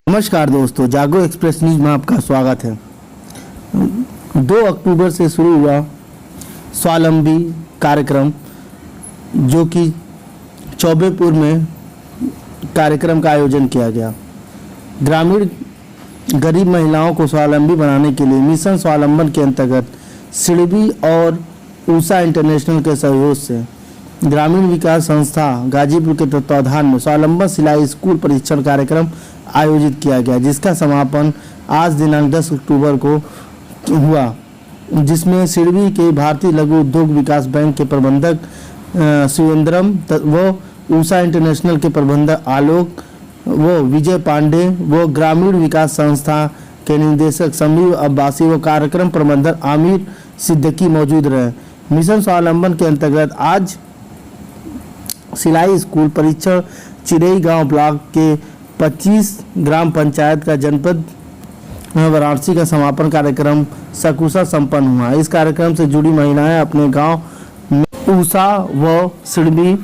नमस्कार दोस्तों, जागो एक्सप्रेस न्यूज में आपका स्वागत है। 2 अक्टूबर से शुरू हुआ स्वावलंबी कार्यक्रम, जो कि चौबेपुर में कार्यक्रम का आयोजन किया गया। ग्रामीण गरीब महिलाओं को स्वावलंबी बनाने के लिए मिशन स्वावलंबन के अंतर्गत सिडबी और ऊषा इंटरनेशनल के सहयोग से ग्रामीण विकास संस्था गाजीपुर के तत्वाधान में स्वावलंबन सिलाई स्कूल प्रशिक्षण कार्यक्रम आयोजित किया गया, जिसका समापन आज दिनांक 10 अक्टूबर को हुआ, जिसमें सिडबी के भारतीय लघु उद्योग विकास बैंक के प्रबंधक शिवेंद्रम व ऊषा इंटरनेशनल के प्रबंधक आलोक वो विजय पांडे वो ग्रामीण विकास संस्था के निदेशक समीर अब्बासी व कार्यक्रम प्रबंधक आमिर सिद्दीकी मौजूद रहे। मिशन स्वावलंबन के अंतर्गत आज सिलाई स्कूल परीक्षण चिरई गांव ब्लॉक के 25 ग्राम पंचायत का जनपद वाराणसी का समापन कार्यक्रम सकुशल संपन्न हुआ। इस कार्यक्रम से जुड़ी महिलाएं अपने गांव में ऊषा व सिडबी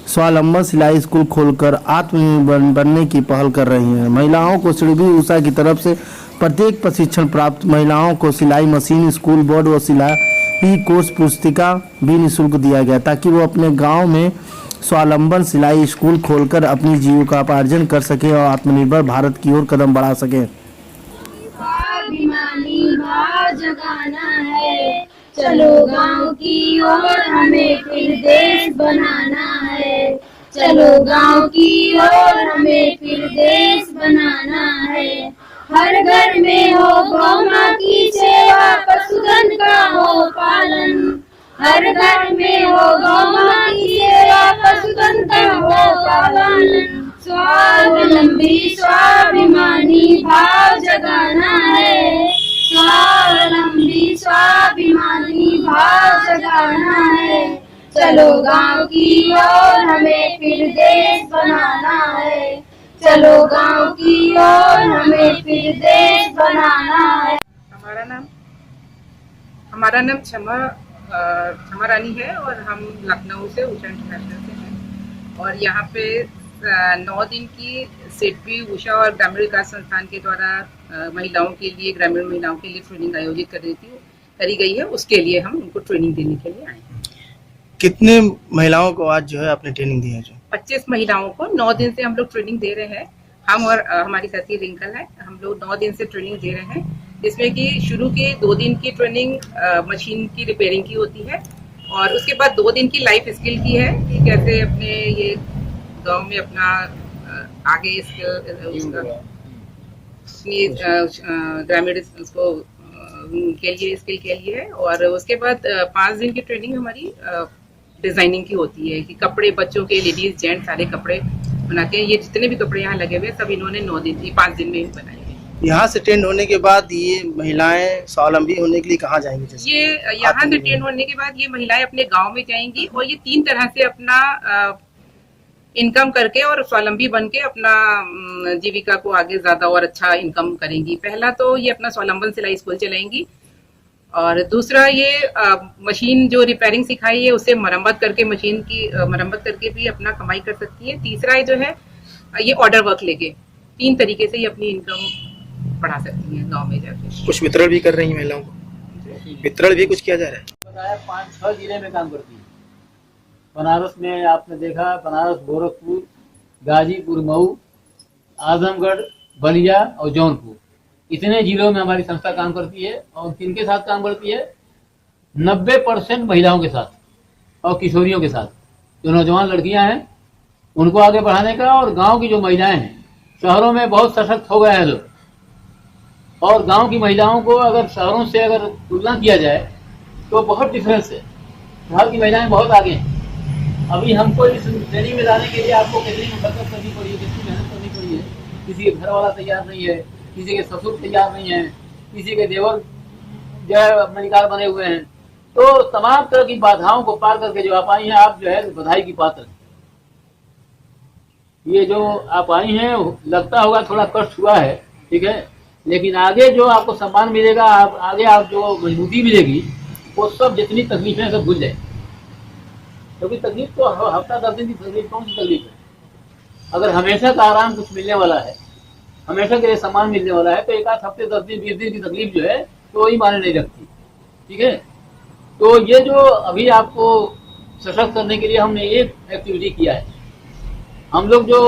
स्वावलंबन सिलाई स्कूल खोलकर आत्मनिर्भर बनने की पहल कर रही हैं। महिलाओं को सिडबी ऊषा की तरफ से प्रत्येक प्रशिक्षण प्राप्त महिलाओं को सिलाई मशीन, स्कूल बोर्ड व सिलाई कोर्स पुस्तिका भी निःशुल्क दिया गया, ताकि वो अपने गांव में स्वावलंबन सिलाई स्कूल खोलकर अपनी जीविकोपार्जन कर सके और आत्मनिर्भर भारत की ओर कदम बढ़ा सके। स्वाभिमानी भाव जगाना है, चलो गांव की ओर हमें फिर देश बनाना है। चलो गांव की ओर हमें फिर देश बनाना है। हर घर में हो गौ माँ की सेवा, पशुधन का हो पालन। हर घर में हो गौ माँ की सेवा, पशुधन का हो पालन। स्वावलंबी स्वाभिमानी भाव जगाना है। स्वावलंबी स्वाभिमानी भाव जगाना है। चलो गांव की ओर हमें फिर देश बनाना है। चलो गांव की ओर हमें फिर देश बनाना है। हमारा नाम क्षमा रानी है और हम लखनऊ से ऊषा इंटरनेशनल से हैं। और यहाँ पे 9 दिन की सिडबी ऊषा और ग्रामीण विकास संस्थान के द्वारा महिलाओं के लिए, ग्रामीण महिलाओं के लिए ट्रेनिंग आयोजित करी गई है। उसके लिए हम उनको ट्रेनिंग देने के लिए आए हैं। कितने महिलाओं को आज जो है आपने ट्रेनिंग दी है? 25 महिलाओं को 9 दिन से हम लोग ट्रेनिंग दे रहे हैं। हम और हमारी साथी रिंकल है, हम लोग 9 दिन से ट्रेनिंग दे रहे हैं, जिसमें कि शुरू के 2 दिन की ट्रेनिंग मशीन की रिपेयरिंग की होती है और उसके बाद 2 दिन की लाइफ स्किल की है कि कैसे अपने ये गांव में अपना आगे ग्रामीण उसको के लिए स्किल के लिए है। और उसके बाद 5 दिन की ट्रेनिंग हमारी डिजाइनिंग की होती है कि कपड़े बच्चों के, लेडीज जेंट्स सारे कपड़े बना के, ये जितने भी कपड़े यहाँ लगे हुए सब इन्होंने 5 दिन में बनाए हैं। यहाँ से ट्रेन होने के बाद ये महिलाएं स्वावलंबी होने के लिए कहाँ जाएंगी? ये यहाँ से ट्रेन होने के बाद ये महिलाएं अपने गांव में जाएंगी और ये 3 तरह से अपना इनकम करके और स्वावलंबी बन के अपना जीविका को आगे ज्यादा और अच्छा इनकम करेंगी। पहला तो ये अपना स्वावलंबन सिलाई स्कूल चलाएंगी और दूसरा ये मशीन जो रिपेयरिंग सिखाई है उससे मरम्मत करके, मशीन की मरम्मत करके भी अपना कमाई कर सकती है। तीसरा जो है ये ऑर्डर वर्क लेके 3 तरीके से ये अपनी इनकम बढ़ा सकती है गांव में जाके। कुछ वितरण भी कर रही है महिलाओं को, वितरण भी कुछ किया जा रहा है। बताया 5-6 जिले में काम करती है। बनारस में आपने देखा, बनारस, गोरखपुर, गाजीपुर, मऊ, आजमगढ़, बलिया और जौनपुर, इतने जिलों में हमारी संस्था काम करती है। और किनके साथ काम करती है? 90% महिलाओं के साथ और किशोरियों के साथ। जो नौजवान लड़कियां हैं उनको आगे बढ़ाने का, और गांव की जो महिलाएं हैं, शहरों में बहुत सशक्त हो गए हैं लोग, और गांव की महिलाओं को अगर शहरों से अगर तुलना किया जाए तो बहुत डिफरेंस है। शहर की महिलाएं बहुत आगे हैं। अभी हमको इस ट्रेनिंग में लाने के लिए आपको कितनी मशक्कत करनी पड़ी है, कितनी मेहनत करनी पड़ी है। किसी के घर वाला तैयार नहीं है, किसी के ससुर तैयार नहीं है, किसी के देवर जो है अमेरिका बने हुए हैं। तो तमाम तरह की बाधाओं को पार करके जो आप आई हैं, आप जो है बधाई की पात्र। ये जो आप आई हैं लगता होगा थोड़ा कष्ट हुआ है, ठीक है, लेकिन आगे जो आपको सम्मान मिलेगा, आगे आप जो मजबूती मिलेगी, वो सब जितनी तकलीफें सब भूल जाए। क्योंकि तकलीफ तो हफ्ता 10 दिन की तकलीफ कौन सी तकलीफ है? अगर हमेशा का आराम कुछ मिलने वाला है हमेशा के लिए सम्मान मिलने वाला है, तो एक आध हफ्ते 10 दिन 20 दिन की तकलीफ जो है तो वही माने नहीं रखती। ठीक है, तो ये जो अभी आपको सशक्त करने के लिए हमने एक एक्टिविटी किया है। हम लोग जो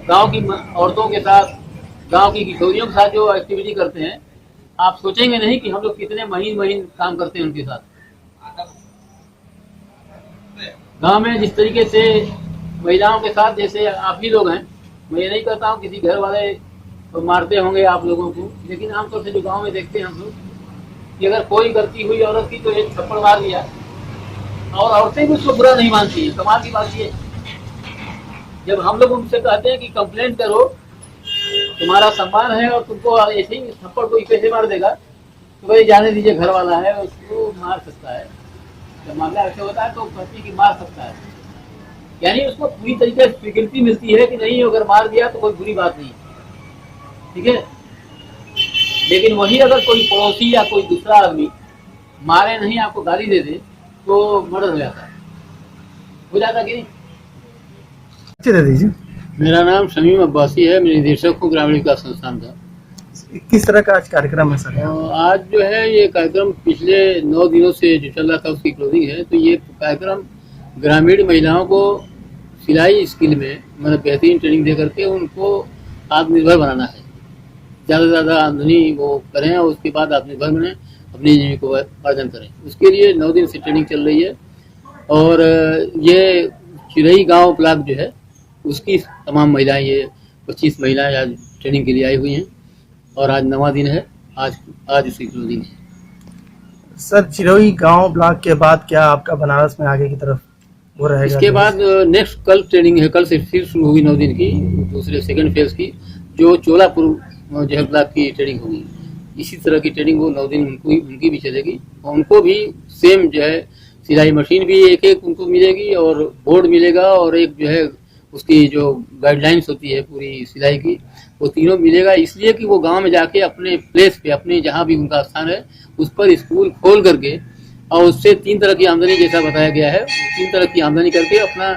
गांव की औरतों के साथ, गांव की किशोरियों के साथ जो एक्टिविटी करते हैं, आप सोचेंगे नहीं कि हम लोग कितने महीन काम करते हैं उनके साथ। गांव में जिस तरीके से महिलाओं के साथ, जैसे आप ही लोग हैं, मैं ये नहीं कहता हूँ किसी घर वाले तो मारते होंगे आप लोगों को, लेकिन आमतौर से जो गांव में देखते हैं हम लोग कि अगर कोई गलती हुई औरत की तो एक थप्पड़ मार दिया, और औरतें भी उसको बुरा नहीं मानती है। कमाल की बात ये, जब हम लोग उनसे कहते हैं कि कंप्लेंट करो, तुम्हारा सम्मान है और तुमको ऐसे ही थप्पड़ कोई कैसे मार देगा, तो भाई जाने दीजिए, घर वाला है, उसको मार सकता है। जब मामला ऐसे होता है तो कहती कि मार सकता है, यानी उसको पूरी तरीके से स्वीकृति मिलती है कि नहीं, अगर मार दिया तो कोई बुरी बात नहीं। ठीक है, लेकिन वही अगर कोई पड़ोसी या कोई दूसरा आदमी मारे नहीं, आपको गाली दे दे, तो मर्डर हो जाता कि नहीं? दे दीजिए। मेरा नाम शमीम अब्बासी है, मैं निदेशक हूँ ग्रामीण विकास संस्थान का। किस तरह का आज कार्यक्रम है सर? आज जो है ये कार्यक्रम पिछले 9 दिनों से जो चल रहा था उसकी क्लोजिंग है। तो ये कार्यक्रम ग्रामीण महिलाओं को सिलाई स्किल में मतलब बेहतरीन ट्रेनिंग दे करके उनको आत्मनिर्भर बनाना है। ज़्यादा से ज़्यादा आमदनी वो करें और उसके बाद आत्मनिर्भर बने, अपनी जीविकोपार्जन करें। उसके लिए 9 दिन से ट्रेनिंग चल रही है। और ये चिरई गाँव ब्लॉक जो है उसकी तमाम महिलाएं, ये 25 महिलाएं आज ट्रेनिंग के लिए आई हुई हैं और आज 9वां दिन है। आज उसकी क्लोजिंग है। सर, चिरई गांव ब्लॉक के बाद क्या आपका बनारस में आगे की तरफ वो रहेगा? इसके बाद नेक्स्ट कल ट्रेनिंग है, कल से फिर शुरू होगी 9 दिन की दूसरे सेकंड फेज की, जो चोलापुर जो है ब्लॉक की ट्रेनिंग होगी। इसी तरह की ट्रेनिंग वो 9 दिन उनकी भी चलेगी और उनको भी सेम जो है सिलाई मशीन भी एक उनको मिलेगी और बोर्ड मिलेगा और एक जो है उसकी जो गाइडलाइंस होती है पूरी सिलाई की, वो तीनों मिलेगा। इसलिए कि वो गांव में जाके अपने प्लेस पे, अपने जहां भी उनका स्थान है उस पर स्कूल खोल करके और उससे 3 तरह की आमदनी जैसा बताया गया है, 3 तरह की आमदनी करके अपना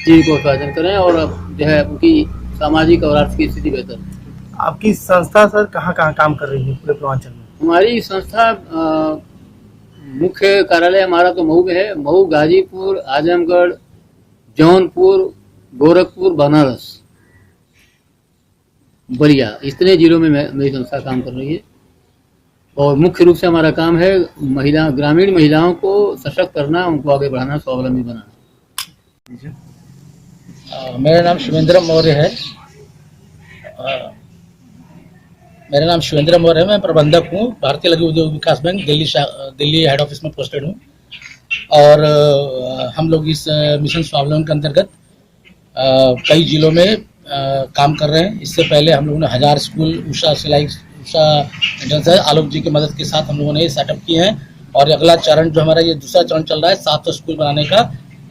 जीविकोपार्जन करें और जो है उनकी सामाजिक और आर्थिक स्थिति बेहतर है। आपकी संस्था सर कहाँ काम कर रही है पूरे पूर्वांचल में? हमारी संस्था मुख्य कार्यालय हमारा तो मऊ में है। मऊ, गाजीपुर, आजमगढ़, जौनपुर, गोरखपुर, बनारस, बलिया, इतने जिलों में मेरी संस्था काम कर रही है। और मुख्य रूप से हमारा काम है ग्रामीण महिलाओं को सशक्त करना, उनको आगे बढ़ाना, स्वावलंबी बनाना। मेरा नाम शिवेंद्र मौर्य है। मैं प्रबंधक हूँ, भारतीय लघु उद्योग विकास बैंक दिल्ली हेड ऑफिस में पोस्टेड हूँ। और हम लोग इस मिशन स्वावलंबन के अंतर्गत कई जिलों में काम कर रहे हैं। इससे पहले हम लोगों ने 1000 स्कूल उषा इंटरनेशनल आलोक जी की मदद के साथ हम लोगों ने सेटअप किए हैं। और अगला चरण जो हमारा ये दूसरा चरण चल रहा है 700 स्कूल बनाने का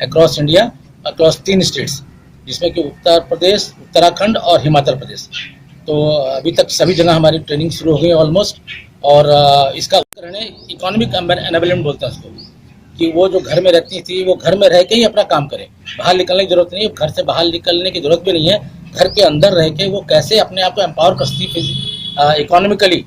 अक्रॉस इंडिया, अक्रॉस 3 स्टेट्स, जिसमें कि उत्तर प्रदेश, उत्तराखंड और हिमाचल प्रदेश। तो अभी तक सभी जगह हमारी ट्रेनिंग शुरू हो गई ऑलमोस्ट। और इसका इकोनॉमिक एनेबलमेंट बोलते हैं उसको, कि वो जो घर में रहती थी वो घर में रह के ही अपना काम करे, बाहर निकलने की जरूरत नहीं है, घर से बाहर निकलने की जरूरत भी नहीं है। घर के अंदर रह के वो कैसे अपने आप को एम्पावर कर सकती है इकोनॉमिकली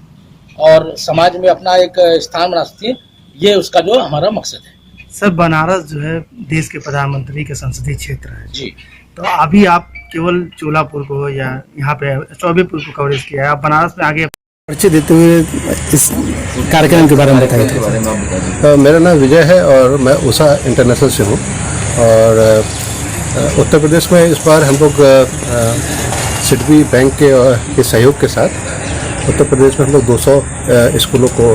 और समाज में अपना एक स्थान बना सकती है, ये उसका जो हमारा मकसद है। सर, बनारस जो है देश के प्रधानमंत्री के संसदीय क्षेत्र है जी। तो अभी आप केवल चोलापुर को या यहाँ पे चौबेपुर को कवरेज किया है, आप बनारस में आगे परिचय देते हुए इस कार्यक्रम के बारे में बताइए। मेरा नाम विजय है और मैं उषा इंटरनेशनल से हूँ। और उत्तर प्रदेश में इस बार हम लोग सिडबी बैंक के सहयोग के साथ उत्तर प्रदेश में हम लोग 200 स्कूलों को,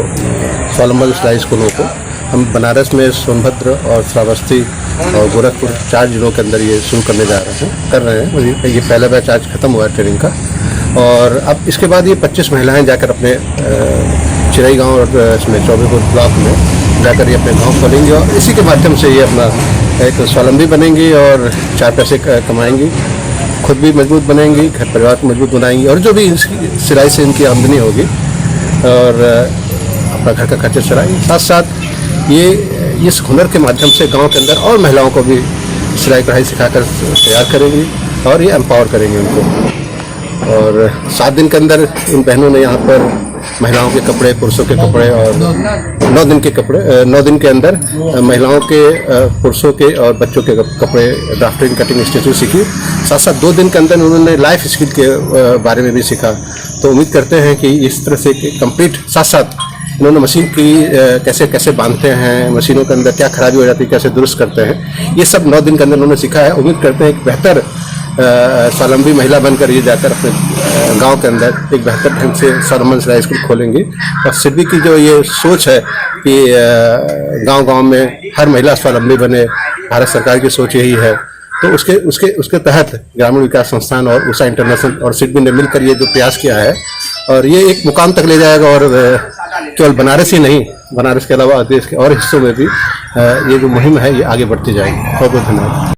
स्वावलंबन सिलाई स्कूलों को हम बनारस में सोनभद्र और श्रावस्ती और गोरखपुर 4 जिलों के अंदर ये शुरू कर रहे हैं। ये पहला बैच आज खत्म हुआ है ट्रेनिंग का और अब इसके बाद ये 25 महिलाएं जाकर अपने चिरई गांव और इसमें चौबेपुर ब्लॉक में जाकर ये अपने गांव खोलेंगी और इसी के माध्यम से ये अपना एक स्वावलंबी बनेंगी और 4 पैसे कमाएंगी, खुद भी मजबूत बनेंगी, घर परिवार को मजबूत बनाएंगी और जो भी सिलाई से इनकी आमदनी होगी और अपना घर का खर्चा चलाएंगे। साथ साथ ये इस हुनर के माध्यम से गांव के अंदर और महिलाओं को भी सिलाई कढ़ाई सिखाकर तैयार करेंगी और ये एम्पावर करेंगे उनको। और 7 दिन के अंदर इन बहनों ने यहाँ पर महिलाओं के कपड़े, पुरुषों के कपड़े और 9 दिन के कपड़े 9 दिन के अंदर महिलाओं के, पुरुषों के और बच्चों के कपड़े ड्राफ्टिंग, कटिंग, स्टिचिंग सीखी। साथ साथ 2 दिन के अंदर उन्होंने लाइफ स्किल के बारे में भी सीखा। तो उम्मीद करते हैं कि इस तरह से कंप्लीट, साथ साथ इन्होंने मशीन की कैसे कैसे बांधते हैं, मशीनों के अंदर क्या खराबी हो जाती है, कैसे दुरुस्त करते हैं, ये सब 9 दिन के अंदर उन्होंने सीखा है। उम्मीद करते हैं कि बेहतर स्वावलंबी महिला बनकर ये जाकर अपने गांव के अंदर एक बेहतर ढंग से स्वावलंबन सिलाई स्कूल खोलेंगी। और सिडबी की जो ये सोच है कि गांव-गांव में हर महिला स्वावलंबी बने, भारत सरकार की सोच यही है। तो उसके तहत ग्रामीण विकास संस्थान और उषा इंटरनेशनल और सिडबी ने मिलकर ये जो प्रयास किया है, और ये एक मुकाम तक ले जाएगा। और केवल बनारस ही नहीं, बनारस के अलावा देश के और हिस्सों में भी ये जो मुहिम है ये आगे बढ़ती जाएगी। बहुत बहुत धन्यवाद।